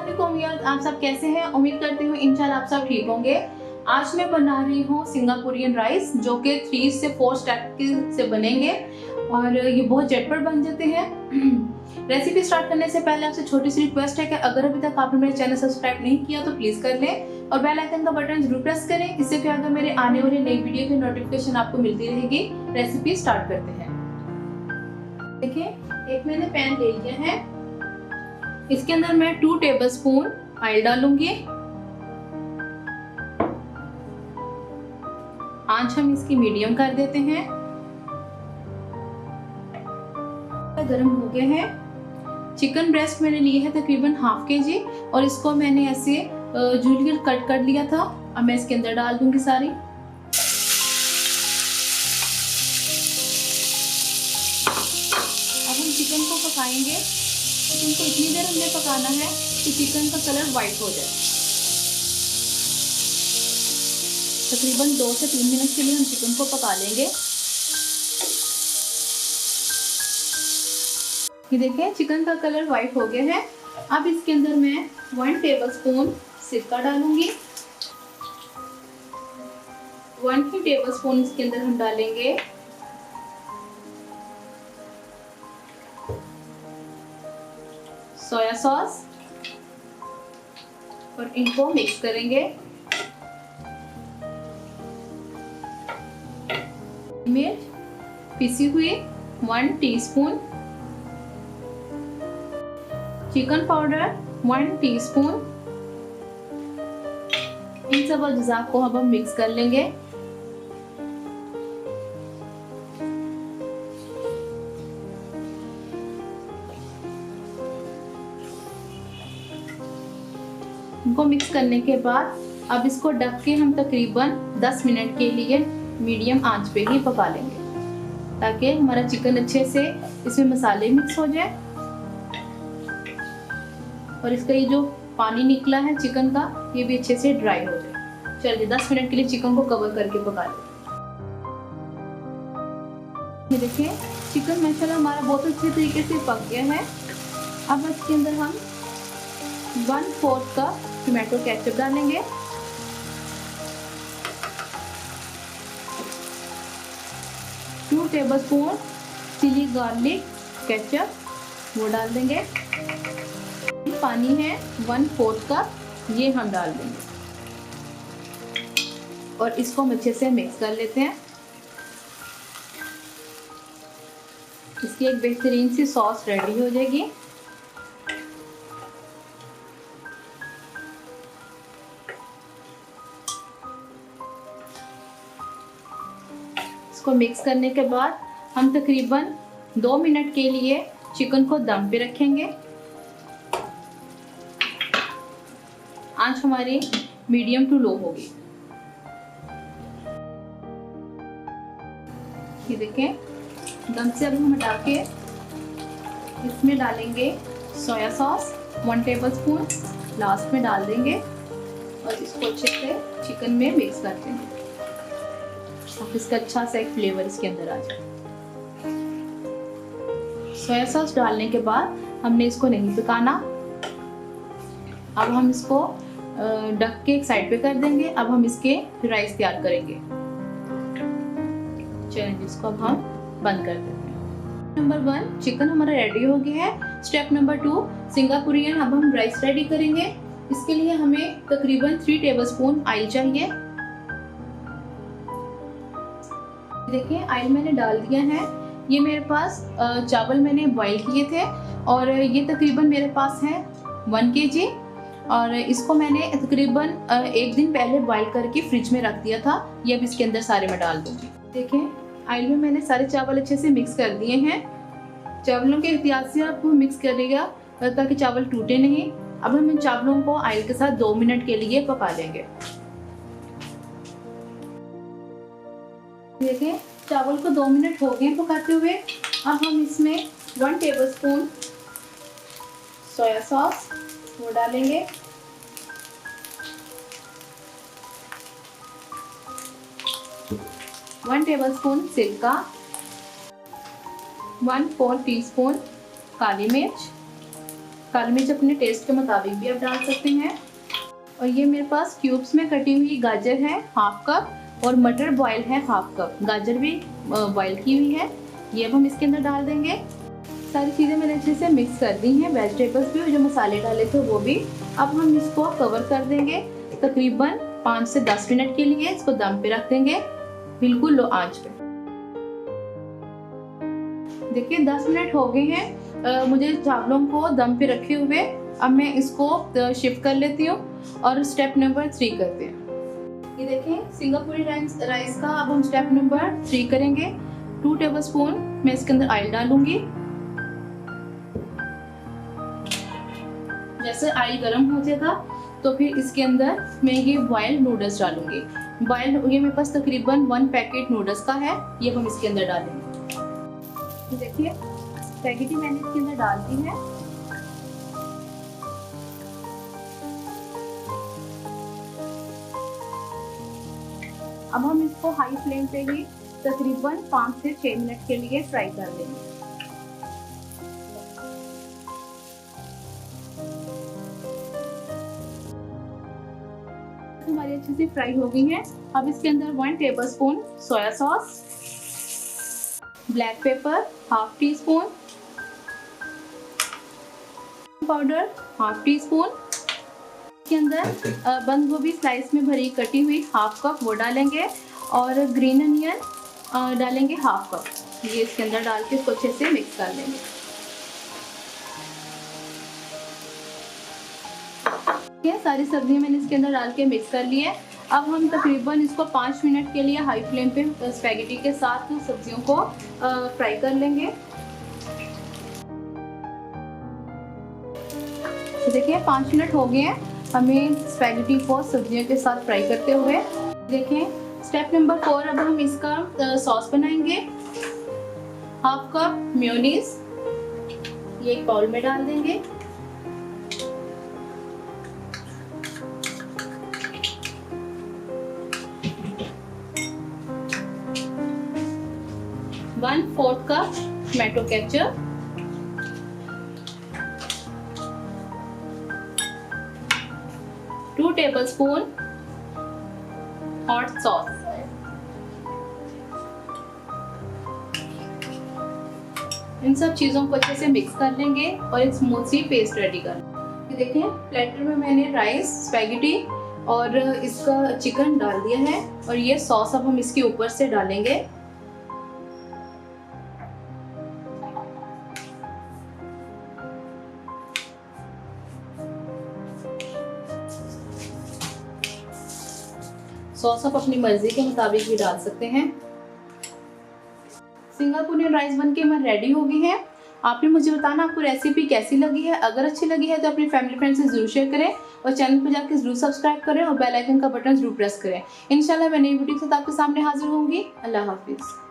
अस्सलामुअलैकुम यार, आप सब कैसे हैं? उम्मीद करती हूँ इंशाल्लाह आप सब ठीक होंगे। आज मैं बना रही हूँ सिंगापुरियन राइस, जो कि 3 से 4 स्टेप से बनेंगे और ये बहुत झटपट बन जाते हैं। रेसिपी स्टार्ट करने से पहले आपसे छोटी सी रिक्वेस्ट है कि अगर अभी तक आपने मेरे चैनल सब्सक्राइब नहीं किया तो प्लीज कर लें और बेल आइकन का बटन जरूर प्रेस करें। इससे क्या होगा, मेरे आने वाली नई वीडियो की नोटिफिकेशन आपको मिलती रहेगी। रेसिपी स्टार्ट करते हैं। देखिए, एक मैंने पैन ले लिया है, इसके अंदर मैं 2 टेबलस्पून ऑयल डालूंगी। आंच हम इसकी मीडियम कर देते हैं। गरम हो गया है। चिकन ब्रेस्ट मैंने लिए है तकरीबन ½ kg और इसको मैंने ऐसे जूलियर कट कर लिया था। अब मैं इसके अंदर डाल दूंगी सारी। अब हम चिकन को पकाएंगे। चिकन को इतनी देर हमने पकाना है कि चिकन का कलर वाइट हो जाए। तकरीबन 2 से 3 मिनट के लिए हम चिकन को पका लेंगे। ये देखिए, चिकन का कलर वाइट हो गया है। अब इसके अंदर मैं 1 टेबलस्पून सिरका डालूंगी। 1 टेबलस्पून इसके अंदर हम डालेंगे सोया सॉस और इनको मिक्स करेंगे। मिर्च पिसी हुई 1 टीस्पून, चिकन पाउडर 1 टीस्पून। इन सब अज्जा को अब हम मिक्स कर लेंगे। इनको मिक्स करने के बाद अब इसको ढक के हम तकरीबन 10 मिनट के लिए मीडियम आंच पे ही पका लेंगे, ताकि हमारा चिकन अच्छे से इसमें मसाले मिक्स हो जाए और इसका ये जो पानी निकला है चिकन का, ये भी अच्छे से ड्राई हो जाए। चलिए 10 मिनट के लिए चिकन को कवर करके पका लें। ये देखिए, चिकन माशाल्लाह हमारा बहुत अच्छे तरीके से पक गया है। अब इसके अंदर हम 1/4 कप टोमेटो केचप डालेंगे। Two tablespoon chilli garlic ketchup वो डाल देंगे। पानी है 1/4 कप, ये हम डाल देंगे और इसको हम अच्छे से मिक्स कर लेते हैं। इसकी एक बेहतरीन सी सॉस रेडी हो जाएगी। इसको मिक्स करने के बाद हम तकरीबन 2 मिनट के लिए चिकन को दम पे रखेंगे। आंच हमारी मीडियम टू लो होगी। ये देखें, दम से अब हम हटा के इसमें डालेंगे सोया सॉस 1 टेबलस्पून, लास्ट में डाल देंगे और इसको अच्छे से चिकन में मिक्स करते हैं। अब इसका अच्छा सा एक फ्लेवर इसके अंदर आ जाए। सोया सॉस डालने के बाद हमने इसको नहीं पकाना। अब हम इसको ढक के एक साइड पे कर देंगे। अब हम इसके राइस तैयार करेंगे। चलिए इसको अब हम बंद कर देते हैं। नंबर 1 चिकन हमारा रेडी हो गया है। स्टेप नंबर 2 सिंगापुरियन अब हम राइस रेडी करेंगे। इसके लिए हमें तकरीबन 3 टेबलस्पून ऑयल चाहिए। देखिए, ऑयल मैंने डाल दिया है। ये मेरे पास चावल मैंने बॉईल किए थे और ये तकरीबन मेरे पास है 1 kg और इसको मैंने तकरीबन 1 दिन पहले बॉईल करके फ्रिज में रख दिया था। ये अब इसके अंदर सारे मैं डाल दूंगी। देखिए, ऑयल में मैंने सारे चावल अच्छे से मिक्स कर दिए हैं। चावलों के एहतियात से आप मिक्स करिएगा ताकि चावल टूटे नहीं। अब हम इन चावलों को ऑयल के साथ 2 मिनट के लिए पका लेंगे। देखिए, चावल को 2 मिनट हो गए पकाते हुए। अब हम इसमें 1 टेबलस्पून सोया सॉस वो डालेंगे। 1 टेबलस्पून सिरका, 1/4 टीस्पून काली मिर्च, काली मिर्च अपने टेस्ट के मुताबिक भी आप डाल सकते हैं। और ये मेरे पास क्यूब्स में कटी हुई गाजर है 1/2 कप और मटर बॉयल है 1/2 कप। गाजर भी बॉयल की हुई है, ये अब हम इसके अंदर डाल देंगे। सारी चीज़ें मैंने अच्छे से मिक्स कर दी हैं, वेजिटेबल्स भी और जो मसाले डाले थे वो भी। अब हम इसको कवर कर देंगे तकरीबन 5 से 10 मिनट के लिए। इसको दम पे रख देंगे बिल्कुल लो आंच पे। देखिए 10 मिनट हो गए हैं मुझे चावलों को दम पे रखे हुए। अब मैं इसको शिफ्ट कर लेती हूँ और स्टेप नंबर 3 करते हैं। ये देखें सिंगापुरी राइस का अब हम स्टेप नंबर 3 करेंगे। 2 टेबलस्पून मैं इसके अंदर ऑयल डालूंगी। जैसे ऑयल गर्म हो जाएगा तो फिर इसके अंदर मैं ये बॉइल्ड नूडल्स डालूंगी। बॉइल्ड ये मेरे पास तकरीबन 1 पैकेट नूडल्स का है, ये हम इसके अंदर डालेंगे। तो देखिए स्पैगेटी मैंने इसके अंदर डाल दी है। अब हम इसको हाई फ्लेम पे ही तकरीबन 5 से 6 मिनट के लिए फ्राई कर लेंगे। हमारी अच्छे से फ्राई हो गई है। अब इसके अंदर 1 tablespoon soya sauce, black pepper 1/2 teaspoon, powder 1/2 teaspoon, इसके अंदर बंद गोभी स्लाइस में भरी कटी हुई 1/2 कप वो डालेंगे और ग्रीन अनियन डालेंगे 1/2 कप। ये इसके अंदर डाल के इसको अच्छे से मिक्स कर लेंगे। ये सारी सब्जियां मैंने इसके अंदर डाल के मिक्स कर ली है। अब हम तकरीबन इसको 5 मिनट के लिए हाई फ्लेम पे स्पैगेटी के साथ सब्जियों को फ्राई कर लेंगे। तो देखिए 5 मिनट हो गए हैं हमें स्पैगेटी को सब्जियों के साथ फ्राई करते हुए। देखें स्टेप नंबर 4 अब हम इसका सॉस बनाएंगे। 1/2 कप मेयोनीज ये एक बाउल में डाल देंगे। One 1/4 cup tomato ketchup, 2 tablespoon hot sauce, इन सब चीज़ों को अच्छे से मिक्स कर लेंगे और एक स्मूथ सी पेस्ट रेडी कर लेंगे। देखें प्लेटर में मैंने राइस, स्पैगेटी और इसका चिकन डाल दिया है और ये सॉस अब हम इसके ऊपर से डालेंगे। सॉस आप अपनी मर्जी के मुताबिक भी डाल सकते हैं। सिंगापुरियन राइस बनके हमारी रेडी हो गई है। आपने मुझे बताना आपको रेसिपी कैसी लगी है। अगर अच्छी लगी है तो अपनी फैमिली फ्रेंड से जरूर शेयर करें और चैनल पर जाकर जरूर सब्सक्राइब करें और बेल आइकन का बटन जरूर प्रेस करें। इंशाल्लाह मैं नई वीडियो के साथ आपके सामने हाजिर होंगी। अल्लाह हाफिज़।